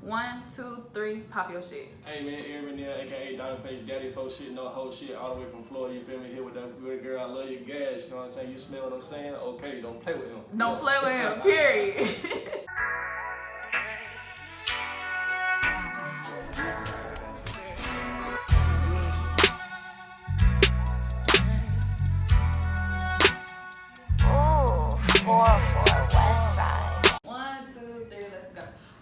1, 2, 3, pop your shit. Hey man, Eric McNeil, aka Diamond Face Daddy, folks shit, no whole shit, all the way from Florida, you feel me? Here with that good girl, I love your gas, you know what I'm saying? You smell what I'm saying? Okay, don't play with him. Don't play with him, period.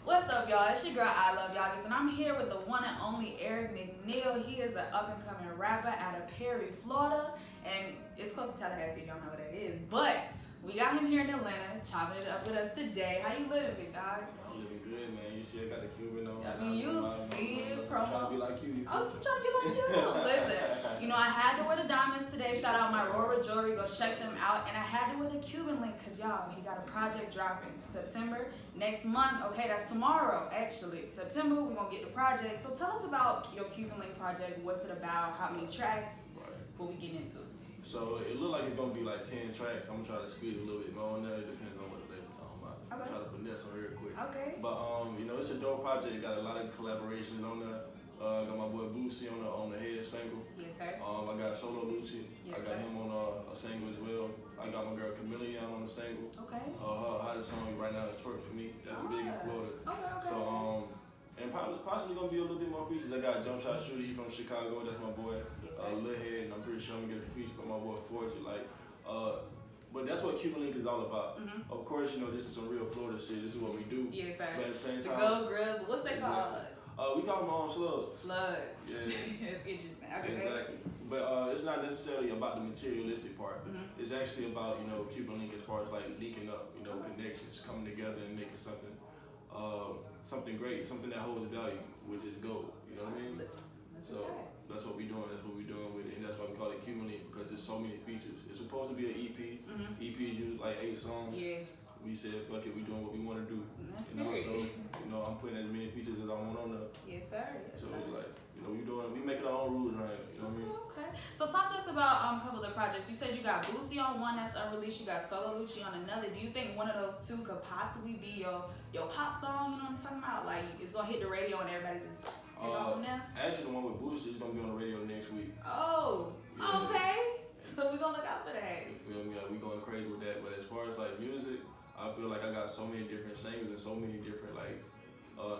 What's up, y'all? It's your girl, I Love Y'all This, and I'm here with the one and only Eric McNeil. He is an up-and-coming rapper out of Perry, Florida, and it's close to Tallahassee, y'all know what that is. But we got him here in Atlanta, chopping it up with us today. How you living, big dog? I'm living good, man. You see, I got the Cuban on. I mean, you see it, promo. I'm trying to be like you. Oh, I'm trying to be like you. Listen, you know, I had to wear the diamonds today. Shout out my Aurora Jewelry. Go check them out. And I had to wear the Cuban Link because, y'all, he got a project dropping September next month. Okay, that's tomorrow, actually. September, we're going to get the project. So tell us about your Cuban Link project. What's it about? How many tracks? Right. What we getting into? So it look like it's going to be like 10 tracks. I'm going to try to squeeze a little bit more on there. It depends on what the label's talking about. Okay. Try to finesse on real quick. Okay. But, you know, it's a dope project. It got a lot of collaborations on there. I got my boy Boosie on the head single. Yes, sir. I got solo Lucci. Yes, I got sir. him on a single as well. I got my girl Chameleon on the single. Okay. Her hottest song right now is Twerk for Me. That's big in Florida. Okay. So and possibly gonna be a little bit more features. I got Jump Shot Shooter from Chicago. That's my boy. Yes, Lil Head, and I'm pretty sure I'm gonna get a feature by my boy Fortune. But that's what Cuban Link is all about. Mm-hmm. Of course, you know this is some real Florida shit. This is what we do. Yes, sir. But at the same The time, Go Grills. What's they called? We call them on slugs. Slugs. Yeah. It's interesting. Okay. Exactly. But it's not necessarily about the materialistic part. Mm-hmm. It's actually about, you know, Cuban Link as far as like linking up, you know, connections, coming together and making something great, something that holds value, which is gold. You know what I mean? That's what we're doing. That's what we're doing with it, and that's why we call it Cuban Link, because there's so many features. It's supposed to be an EP. Mm-hmm. EP is usually like 8 songs. Yeah. We said, fuck it, we doing what we want to do. That's you know, so you know, I'm putting as many features as I want on there. Yes, sir. Yes, so sir. like, you know, we making our own rules, right? You know what I mean? Okay. So talk to us about a couple of the projects. You said you got Boosie on one that's unreleased. You got Solo Lucci on another. Do you think one of those two could possibly be your pop song? You know what I'm talking about? Like it's gonna hit the radio and everybody just take off from there. Actually, the one with Boosie is gonna be on the radio next week. Oh. Yeah. Okay. So we gonna look out for that. You feel me? Like, we going crazy with that. But as far as like music, I feel like I got so many different singles and so many different like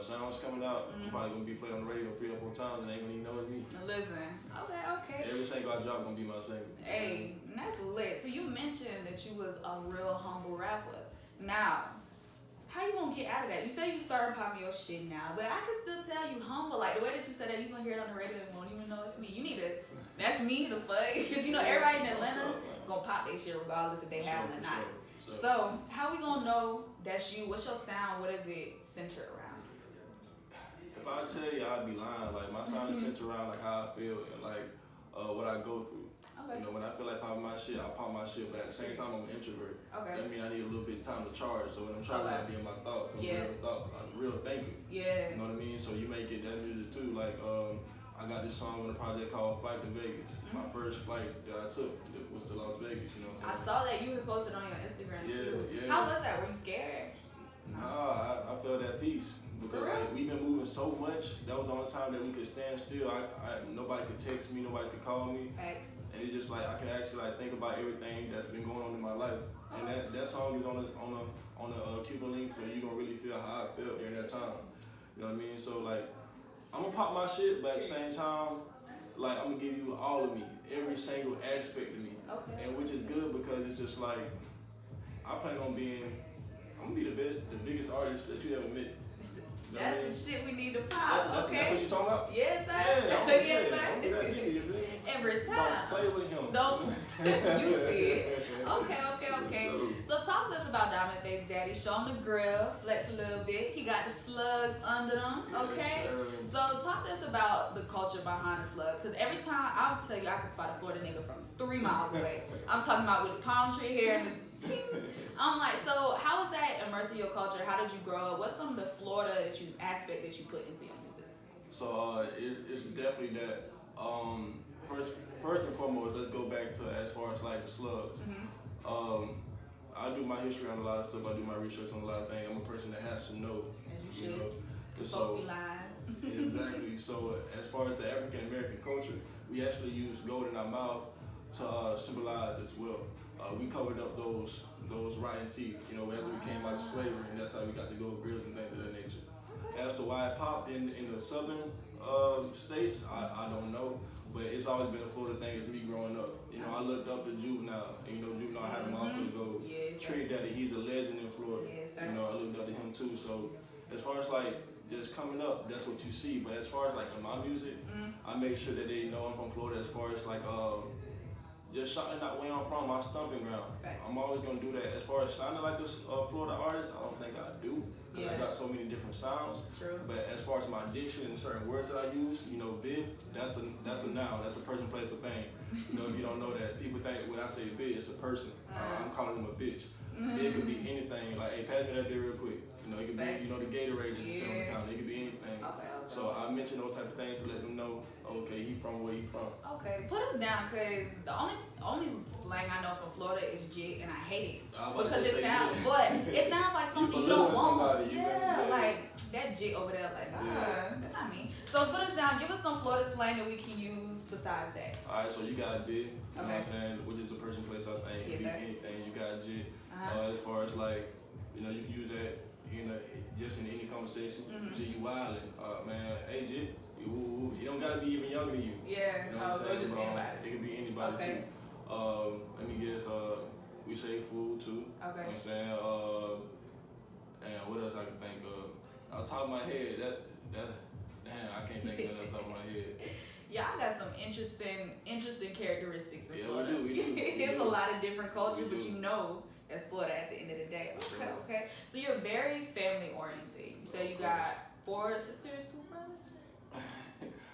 sounds coming out. I'm probably gonna be played on the radio 3 or 4 times and they ain't gonna even know it's me. Listen, okay. Every single I drop gonna be my single. Hey, that's lit. So you mentioned that you was a real humble rapper. Now, how you gonna get out of that? You say you started popping your shit now, but I can still tell you humble. Like the way that you said that, you gonna hear it on the radio and won't even know it's me. You need to. That's me the fuck, because you know everybody in Atlanta gonna pop their shit regardless if they have it or not. So, how we gonna know that's you? What's your sound? What is it centered around? If I tell you, I'd be lying. Like, my sound is centered around like how I feel and like what I go through. Okay. You know, when I feel like popping my shit, I pop my shit. But at the same time, I'm an introvert. Okay. That means I need a little bit of time to charge. So when I'm charging, I be in my thoughts. I'm real thinking. Yeah. You know what I mean? So you may get that music too. Like, I got this song on a project called Flight to Vegas. My first flight that I took was to Las Vegas, you know what I'm saying? I saw that you had posted on your Instagram too. Yeah. How was that? Were you scared? Nah, I felt at peace. Because like, we've been moving so much, that was the only time that we could stand still. Nobody could text me, nobody could call me. Thanks. And it's just like I can actually like think about everything that's been going on in my life. And that song is on the Cuban Link, so you don't really feel how I felt during that time. You know what I mean? So like, I'm gonna pop my shit, but at the same time, like I'm gonna give you all of me, every single aspect of me. Okay. And which is good because it's just like, I plan on I'm gonna be the biggest artist that you ever met. You know that's the shit we need to pop. Okay. That's what you talking about? Yes, sir. Yeah, yes, sir. Every time. Don't play with him. Don't you see it? Okay. So talk to us about Diamond Face Daddy. Show him the grill, flex a little bit. He got the slugs under them. Okay. Yes, so talk to us about the culture behind the slugs, because every time I'll tell you I can spot a Florida nigga from 3 miles away. I'm talking about with the palm tree here and the ting. I'm like, so how is that immersed in your culture? How did you grow up? What's some of the Florida aspect that you put into your music? So it's definitely that. First and foremost, let's go back to as far as like the slugs. Mm-hmm. I do my history on a lot of stuff. I do my research on a lot of things. I'm a person that has to know. As you should. So, line. Exactly. So as far as the African American culture, we actually use gold in our mouth to symbolize as well. We covered up those rotten teeth, you know, as we came out of slavery, and that's how we got the gold grills and things of that nature. As to why it popped in the southern states, I don't know, but it's always been a Florida thing. It's me growing up. You know, I looked up to Juvenile, and you know, Juvenile had a mouth to go. Trick Daddy, he's a legend in Florida. You know, I looked up to him too. So as far as like just coming up, that's what you see. But as far as like in my music, I make sure that they know I'm from Florida. As far as like just shouting out where I'm from, my stomping ground. I'm always gonna do that. As far as sounding like a Florida artist, I don't think I do. Cause I got so many different sounds. True. But as far as my diction and certain words that I use, you know, bit, that's a noun. That's a person, place, a thing. You know, if you don't know that, people think when I say bit, it's a person. I'm calling them a bitch. It could be anything. Like, hey, pass me that beer real quick. You know, it could be, you know, the Gatorade that's selling the counter. It could be anything. So I mention those type of things to let them know, okay, he from where he from. Okay, put us down, cause the only slang I know from Florida is jit, and I hate it because it sounds like something you don't want. Like that jit over there, like that's not me. So put us down. Give us some Florida slang that we can use besides that. All right, so you got bit, you know what I'm saying, which is a person, place, I think. It can be anything. You got jit. As far as like, you know, you can use that. Just in any conversation, you wildin', man, hey Jit, you don't gotta be even younger than you. Yeah, you know so it's just anybody. It could be anybody too. Let me guess, we say food too. You know what I'm saying? And what else I can think of? Off the top of my head, damn, I can't think of that off the top of my head. Y'all got some interesting characteristics in Florida. We do. It's a lot of different cultures, but you know that's Florida at the end of the day. Okay. So you're very family oriented. You say you got 4 sisters, 2 brothers?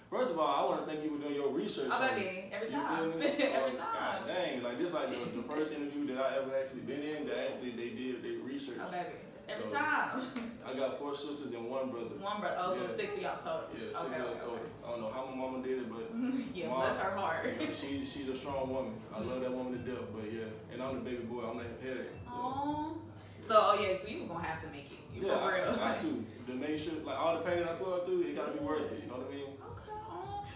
First of all, I want to thank you for doing your research. Oh, baby, every time. Every time. God dang, like this like the first interview that I ever actually been in that actually they did their research. Oh, baby. Every time. I got 4 sisters and 1 brother. 1 brother. Oh, so 6 of y'all total. Yeah, 6 of y'all total. I don't know how my mama did it, but yeah, bless her heart. You know, she's a strong woman. I love that woman to death, but yeah. And I'm the baby boy. I'm the head. So you was gonna have to make it. For real. I got to make sure like all the pain that I put through, it gotta be worth it. You know what I mean?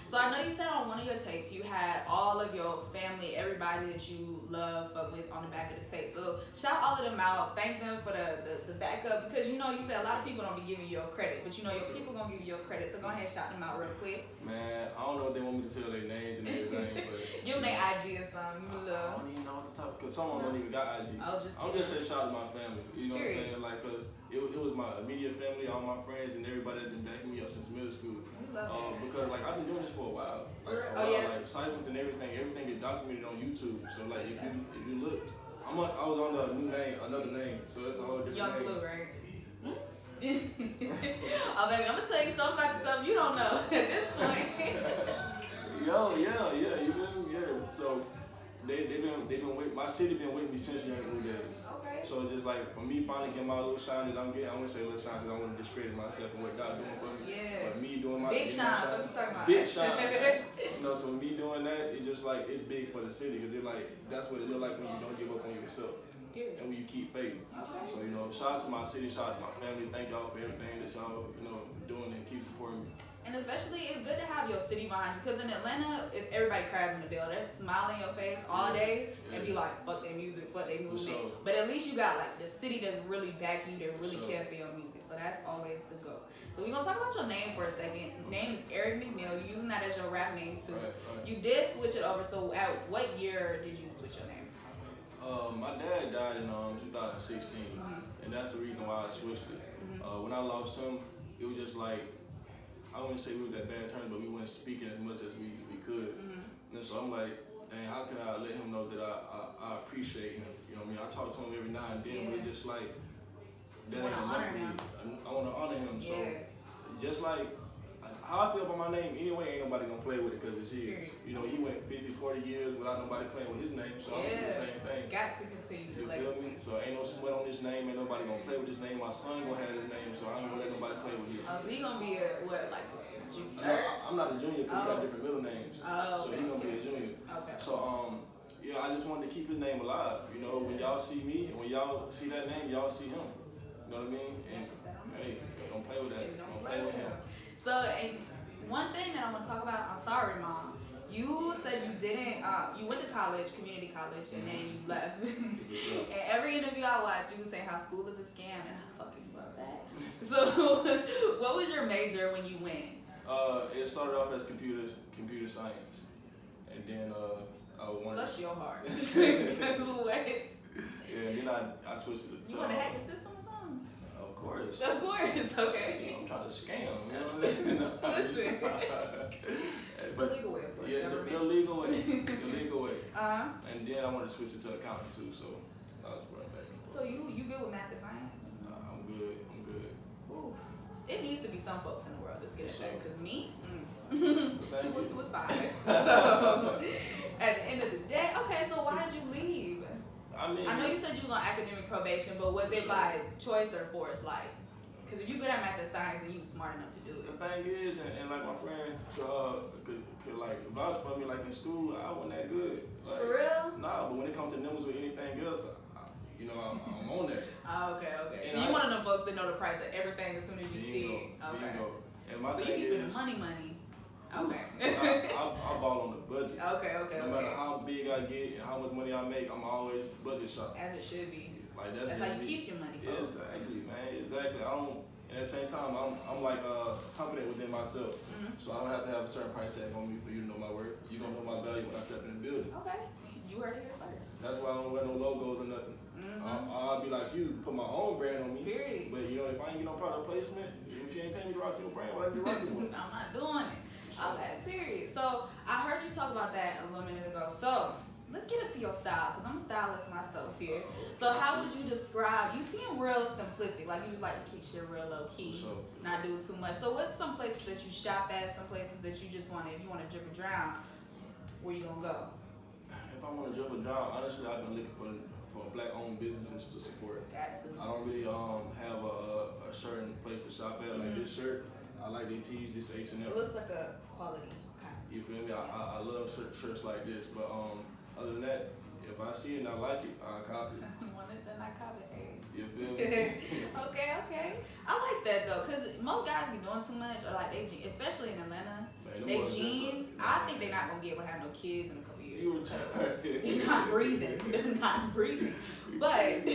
So I know you said on one of your tapes you had all of your family, everybody that you love, fuck with on the back of the tape. So shout all of them out, thank them for the backup, because you know you said a lot of people don't be giving you your credit, but you know your people gonna give you your credit. So go ahead and shout them out real quick. Man, I don't know if they want me to tell their names and everything, but give them their IG or something. I don't even know what to talk, because some of them don't even got IG. I'm just saying shout out to my family. You know what I'm saying? Like, cause it was my immediate family, all my friends, and everybody that's been backing me up since middle school. Because like I've been doing this for a while. Like cyphers and everything is documented on YouTube. So like if you look, I was on another name, so it's a whole different Young name. Blue, right? Oh baby, I'm gonna tell you something about yourself you don't know at this point. So they've been with my city been with me since Young Blue days. So just like for me finally getting my little shine that I'm getting, I wouldn't say little shine because I want to discredit myself and what God doing for me. But me doing my big shine, what you talking about? Big shine. You know, so me doing that, it's just like it's big for the city because it's like that's what it look like when you don't give up on yourself. And when you keep faith. So, you know, shout out to my city, shout out to my family. Thank y'all for everything that y'all, you know, doing and keep supporting me. And especially, it's good to have your city behind you, because in Atlanta, it's everybody crabs in the bill. They're smiling in your face all day and be like, fuck their music, fuck their movement. But at least you got like the city that's really backing you, that really care for your music. So that's always the goal. So we're going to talk about your name for a second. Name is Eric McNeil. You're using that as your rap name too. You did switch it over. So at what year did you switch your name? My dad died in 2016, and that's the reason why I switched it. When I lost him, it was just like, I wouldn't say we was at bad terms, but we weren't speaking as much as we could. And so I'm like, dang, how can I let him know that I appreciate him? You know what I mean? I talk to him every now and then, but it's just like, that ain't enough for me. I want to honor him. So just like, how I feel about my name, anyway, ain't nobody gonna play with it because it's his. You know, he went 50, 40 years without nobody playing with his name, so I'm gonna do the same thing. Got to continue. You feel me? So ain't no sweat on this name, ain't nobody gonna play with his name. My son gonna have his name, so I ain't gonna let nobody play with his. So he gonna be a, what, like a junior? No, I'm not a junior because we got different middle names. So he gonna be a junior. So yeah, I just wanted to keep his name alive. You know, when y'all see me, and when y'all see that name, y'all see him. You know what I mean? And hey, don't play with that. Don't play with him. So, and one thing that I want to talk about, I'm sorry, Mom. You said you didn't, you went to college, community college, and then you left. And every interview I watch, you say how school is a scam, and I fucking love that. So, what was your major when you went? It started off as computer science, and then I wanted. Bless your heart. That's what. Yeah, and then I switched to the. You want to hack the system or something? Of course. Of course. Okay. I'm trying to scam. You know what I mean? Listen. But the legal way, of course. Yeah, the legal way. The legal way. And then I wanted to switch it to accounting too, so I was running back. So you good with math and science? I'm good. Ooh. It needs to be some folks in the world that's good at that, because me, 2 plus 2 is 5. So, at the end of the day, okay, so why did you leave? I know you said you was on academic probation, but was it by choice or force? Like, because if you're good at math and science, then you smart enough to do it. The thing is, and like my friend could like vouch for me, like in school, I wasn't that good. Like, for real? Nah, but when it comes to numbers or anything else, I'm on that. Okay. And so you one of them folks that know the price of everything as soon as you see it. Okay. Bingo. And my so thing you be spending money. Okay. I ball on the budget. Okay. No matter how big I get and how much money I make, I'm always budget shopping. As it should be. Like that's how you keep your money, folks. Exactly, man. Exactly. I don't. And at the same time, I'm like confident within myself, so I don't have to have a certain price tag on me for you to know my worth. You gonna know my value when I step in the building. Okay. You heard it here first. That's why I don't wear no logos or nothing. I'll be like you, put my own brand on me. Period. But if I ain't get no product placement, if you ain't paying me to rock your brand, what I do rock you? I'm not doing it. Okay, period. So I heard you talk about that a little minute ago. So let's get into your style, because I'm a stylist myself here. So how would you describe, you seem real simplistic, like you just like to keep shit real low key, not do too much. So what's some places that you shop at, some places that you just if you want to drip or drown, where you gonna go? If I want to drip or drown, honestly, I've been looking for black-owned businesses to support. Got to. I don't really have a certain place to shop at. Like this shirt, I like their tees, this H&M. It looks like a quality kind. You feel me? I love shirts like this, but other than that, if I see it and I like it, I copy it. One is then I copy it. You feel me? Okay. I like that though, because most guys be doing too much, or like especially in Atlanta, they jeans. I think they're not gonna be able to have no kids in a couple years. They're not breathing. But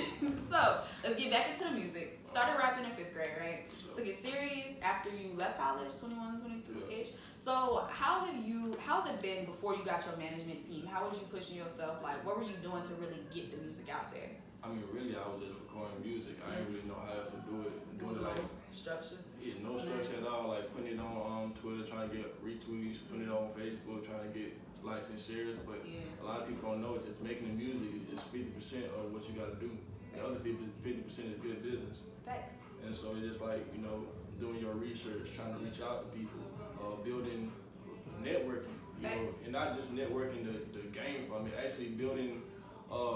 so let's get back into the music. Started rapping in 5th grade, right? Took it serious after you left college, 21, 22-ish. So how's it been before you got your management team? How was you pushing yourself? Like, what were you doing to really get the music out there? I mean, really, I was just recording music. I didn't really know how to do it. Doing it like structure? Yeah, no structure at all. Like putting it on Twitter, trying to get retweets, putting it on Facebook, trying to get likes and shares. But a lot of people don't know it. Just making the music is just 50% of what you got to do. The other 50% is good business. Thanks. And so it's just like, doing your research, trying to reach out to people, building networking, and not just networking the game from it, actually building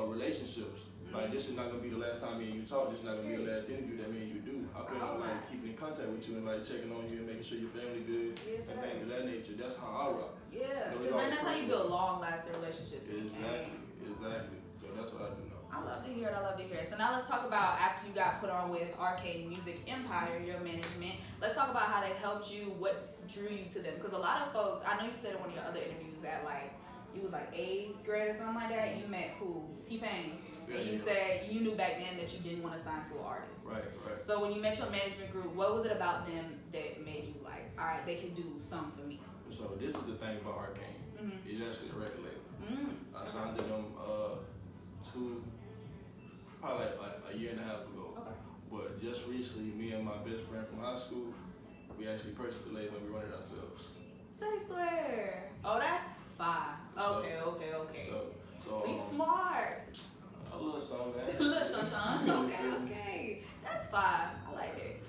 relationships. Like, this is not gonna be the last time me and you talk. This is not gonna be the last interview that me and you do. I plan on keeping in contact with you and checking on you and making sure your family good and things of that nature. That's how I rock. Yeah, because then that's how you build long-lasting relationships. Exactly. So that's what I do now. I love to hear it. So now let's talk about after you got put on with Arcade Music Empire, your management. Let's talk about how they helped you, what drew you to them. Because a lot of folks, I know you said in one of your other interviews that you was 8th grade or something like that. You met who? T-Pain. And you said you knew back then that you didn't want to sign to an artist. Right. So when you met your management group, what was it about them that made you all right, they can do something for me? So this is the thing about Arcade. It's actually a record label. I signed to them probably like a year and a half ago. Okay. But just recently, me and my best friend from high school, we actually purchased the label and we run it ourselves. Say swear. Oh, that's fine. Okay. So you smart. A little something, man. A little something. Okay. That's fine. I like it.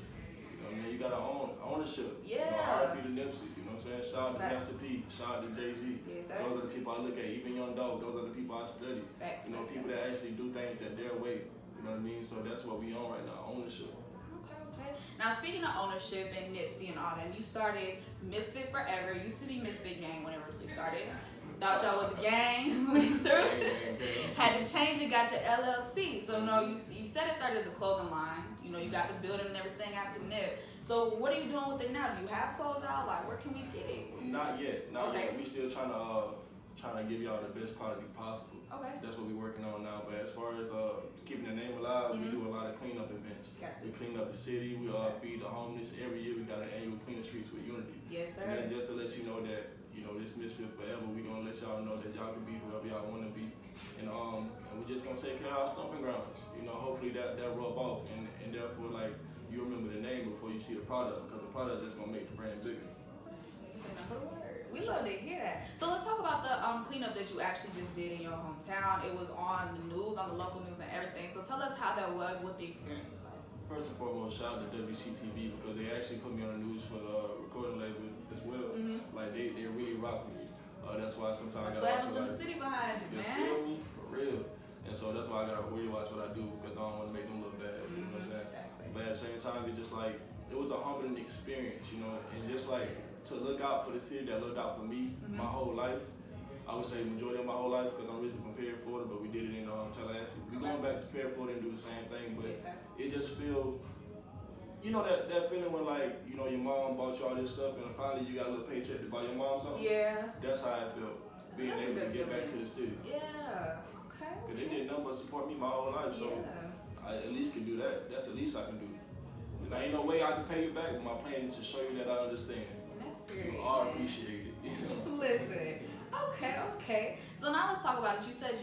You gotta own ownership. Yeah. R.I.P. to Nipsey. You know what I'm saying? Shout out to Master P. Shout out to Jay-Z. Yes, sir. Those are the people I look at. Even Young Dog. Those are the people I study. Facts. People that actually do things that their way. You know what I mean? So that's what we own right now. Ownership. Okay. Now speaking of ownership and Nipsey and all that, you started Misfit Forever. It used to be Misfit Gang when it originally started. Thought y'all was a gang. Went through. Had to change it. Got your LLC. So no, you said it started as a clothing line. You know, you got the building and everything after Nip. So what are you doing with it now? Do you have clothes out? Like, where can we get it? Not yet. Not yet. We still trying to give y'all the best quality possible. Okay. That's what we're working on now. But as far as keeping the name alive, we do a lot of cleanup events. We clean up the city. We feed the homeless. Every year we got an annual Clean the Streets with Unity. Yes, sir. And just to let you know that, you know, this Misfit forever. We're gonna let y'all know that y'all can be whoever y'all want to be. And we're just gonna take care of our stomping grounds. You know, hopefully that rub off and therefore like you remember the name before you see the product, because the product is gonna make the brand bigger. We love to hear that. So let's talk about the cleanup that you actually just did in your hometown. It was on the news, on the local news and everything. So tell us how that was, what the experience was like. First and foremost, shout out to WCTV because they actually put me on the news for the recording label as well. Like they really rock me. That's why sometimes I gotta watch in the city behind you, man. Feel me? For real. And so that's why I gotta really watch what I do because I don't want to make them look bad. You know what I'm saying? But at the same time, it's just like it was a humbling experience, you know, and just like to look out for the city that looked out for me my whole life. I would say majority of my whole life because I'm originally from Perry, Florida, but we did it in Tallahassee. We're going back to Perry, Florida and do the same thing, but it just feels, you know, that feeling when like, you know, your mom bought you all this stuff and finally you got a little paycheck to buy your mom something. Yeah. That's how I felt, being able to get back to the city. Yeah. Okay. Because they did nothing but support me my whole life, so I at least can do that. That's the least I can do. And there ain't no way I can pay you back, but my plan is to show you that I understand. You are appreciated. You know? Listen. Okay. So now let's talk about it. You said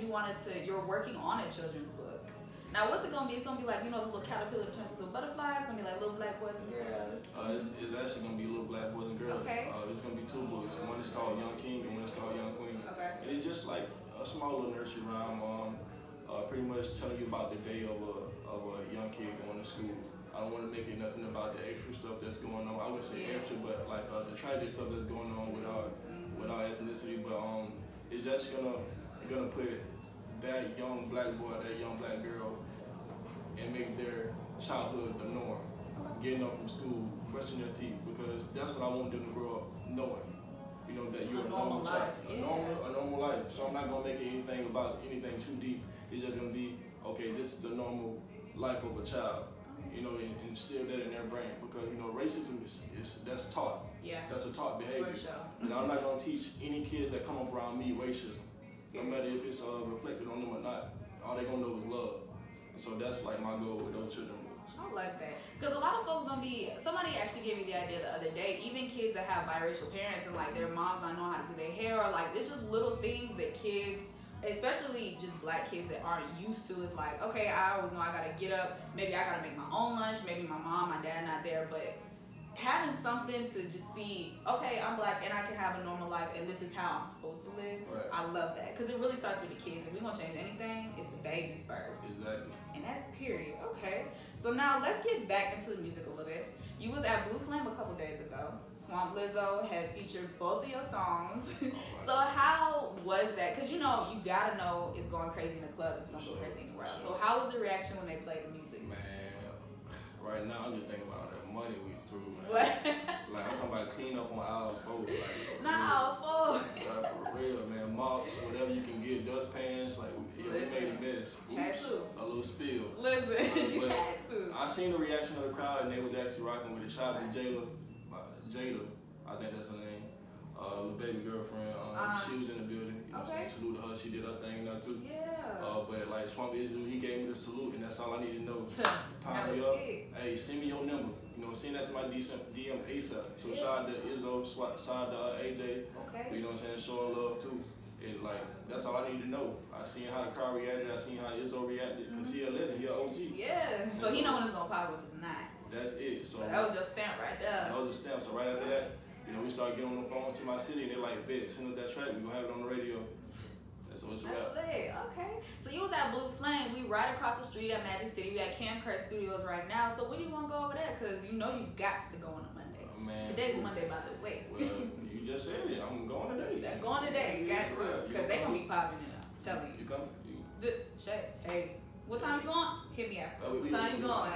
you're working on a children's book. Now what's it gonna be? It's gonna be like, you know, the little caterpillar turns into a butterfly. It's gonna be like little black boys and girls. It's actually gonna be little black boys and girls. Okay. It's gonna be two books. One is called Young King and one is called Young Queen. Okay. And it's just like a small little nursery rhyme, pretty much telling you about the day of a young kid going to school. I don't want to make it nothing about the extra stuff that's going on. I wouldn't say extra, but like the tragic stuff that's going on with our ethnicity. But it's just gonna put that young black boy, that young black girl, and make their childhood the norm. Getting up from school, brushing their teeth, because that's what I want them to grow up knowing. You know, that you're a normal child, a normal life. So I'm not gonna make anything about anything too deep. It's just gonna be, okay, this is the normal life of a child. You know, and instill that in their brain, because you know racism that's taught. Yeah. That's a taught behavior. For sure. And I'm not gonna teach any kids that come up around me racism, no matter if it's reflected on them or not. All they gonna know is love. And so that's like my goal with those children books. I like that, because a lot of folks gonna be. Somebody actually gave me the idea the other day. Even kids that have biracial parents and like their moms don't know how to do their hair, or like it's just little things that kids, especially just black kids that aren't used to, is like, okay, I always know I gotta get up, maybe I gotta make my own lunch, maybe my mom, my dad not there, but having something to just see, okay, I'm black and I can have a normal life and this is how I'm supposed to live. Right. I love that, because it really starts with the kids. If we're gonna change anything, it's the babies first. Exactly. And that's period. Okay, so now let's get back into the music a little bit. You was at Blue Flame a couple days ago. Swamp Lizzo had featured both of your songs. So how was that? Because you know, you gotta know it's going crazy in the club. It's gonna go crazy anywhere else. So how was the reaction when they played the music? Man, right now I'm just thinking about that money we threw, man. What? Like I'm talking about clean up on aisle 4. Like, not aisle 4. For real, man. Mops, whatever you can get, dustpans, like we made a mess. Oops, a little spill. Listen, you had to. I seen the reaction of the crowd and they was actually rocking with it. Shout out to Jada, I think that's her name. Little baby girlfriend. She was in the building. You know what I'm saying? Salute to her. She did her thing now too. Yeah. But like Swamp Israel, he gave me the salute and that's all I need to know. Pound me up. Hey, send me your number. You know, send that to my DM ASAP. So shout out to Izzo, shout out to AJ. Okay. You know what I'm saying? Showing love too. And like, that's all I need to know. I seen how the crowd reacted. I seen how Izzo reacted. Because he a legend. He a OG. Yeah. So he know when it's going to pop if it's not. That's it. So that was your stamp right there. That was a stamp. So right after that, you know, we started getting on the phone to my city and they're like, bet, send us that track. We're going to have it on the radio. That's what it's about. That's lit. Okay. So you was at Blue Flame. We right across the street at Magic City. We at Camcraft Studios right now. So when you going to go over there? Because you know you got to go on a Monday. Man. Today's Monday, by the way. Well, you just said it. I'm going today. They're going today. Got to. Because they're going to be popping it up. I'm telling you. You come? Hey, what time you going? Hit me after. What time you going?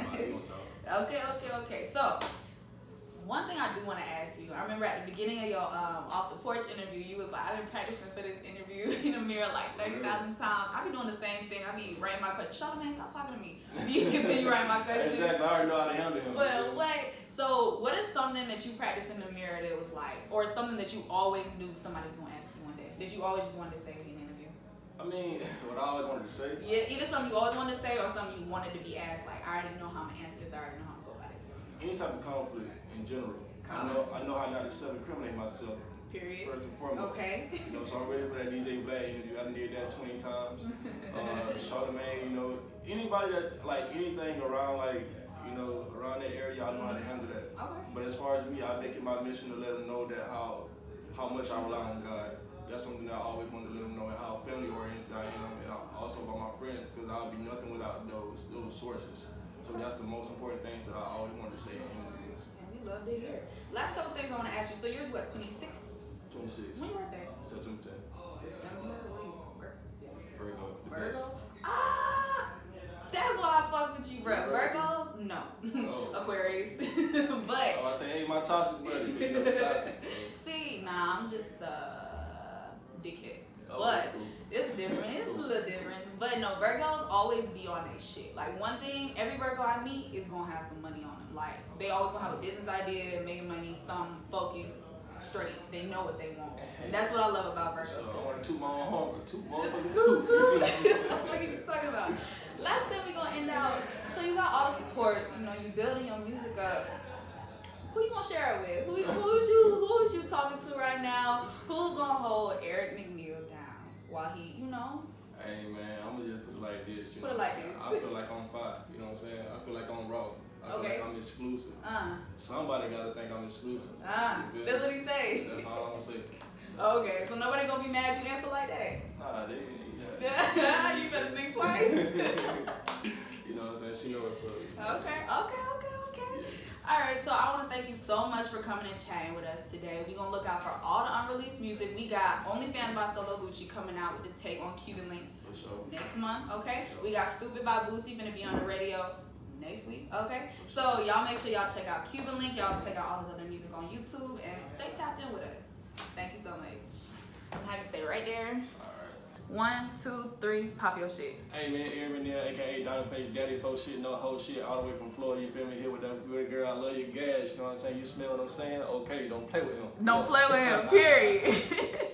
Okay. So, one thing I do want to ask you, I remember at the beginning of your off the porch interview, you was like, I've been practicing for this interview in the mirror like 30,000 times. I be doing the same thing. I be writing my questions. Charlamagne, stop talking to me. You continue writing my questions. Exactly. I already know how to handle him. Well, wait. So, what is something that you practice in the mirror that was like, or something that you always knew somebody was gonna ask you one day that you always just wanted to say in an interview? I mean, what I always wanted to say. Yeah, either something you always wanted to say or something you wanted to be asked. Like, I already know how I'm gonna answer this. I already know how I'm gonna go about it. Any type of conflict in general. I know how not to self-incriminate myself. Period. First and foremost. Okay. You know, so I'm ready for that DJ Black interview. I done did that 20 times. Charlamagne, you know, anybody that, like, anything around, like, you know, around that area, I know how to handle that. Okay. But as far as me, I make it my mission to let them know that how much I rely on God. That's something that I always wanted to let them know, and how family-oriented I am, and also about my friends, because I'll be nothing without those sources. So that's the most important things that I always wanted to say in interviews. And we love to hear. Last couple things I want to ask you. So you're what, 26? 26. When your birthday? September 10th. September. What are you? Virgo. Virgo? Ah, that's why I fuck with you, bro. Virgos? No. Oh. Aquarius. But. Oh, I say, hey, my toxic buddy. You know, toxic. See, nah, I'm just dickhead. Oh, But cool. it's different. It's a little different. But no, Virgos always be on their shit. Like, one thing, every Virgo I meet is gonna have some money on them. Like, they always gonna have a business idea, making money, some focus, straight. They know what they want. And that's what I love about Virgos. So I want to toot my own horn, but toot motherfucking Toot, toot. toot. What are you talking about? Last thing we gonna end out. So you got all the support. You know, you building your music up. Who you gonna share it with? Who's you talking to right now? Who's gonna hold Eric McNeil down while he, you know? Hey man, I'm gonna just put it like this. You Put know it like this. I feel like I'm fire. You know what I'm saying? I feel like I'm raw. I feel like I'm exclusive. Somebody gotta think I'm exclusive. That's what he say. That's all I'm gonna say. Okay, so nobody gonna be mad you answer like that? Nah, they. Yeah. You better think twice. You know what I'm saying? She knows what's up. Okay. All right, so I want to thank you so much for coming and chatting with us today. We're going to look out for all the unreleased music. We got OnlyFans by Solo Lucci coming out with the tape on Cuban Link next month, okay? We got Stupid by Boosie going to be on the radio next week, okay? So y'all make sure y'all check out Cuban Link. Y'all check out all his other music on YouTube and stay tapped in with us. Thank you so much. I'm going to have you stay right there. 1, 2, 3, pop your shit. Hey man, Eric McNeil, aka Diamond Face Daddy, folks shit, no whole shit, all the way from Florida, you feel me? Here with that good girl, I love your gas, you know what I'm saying? You smell what I'm saying? Okay, don't play with him. Don't play with him, period.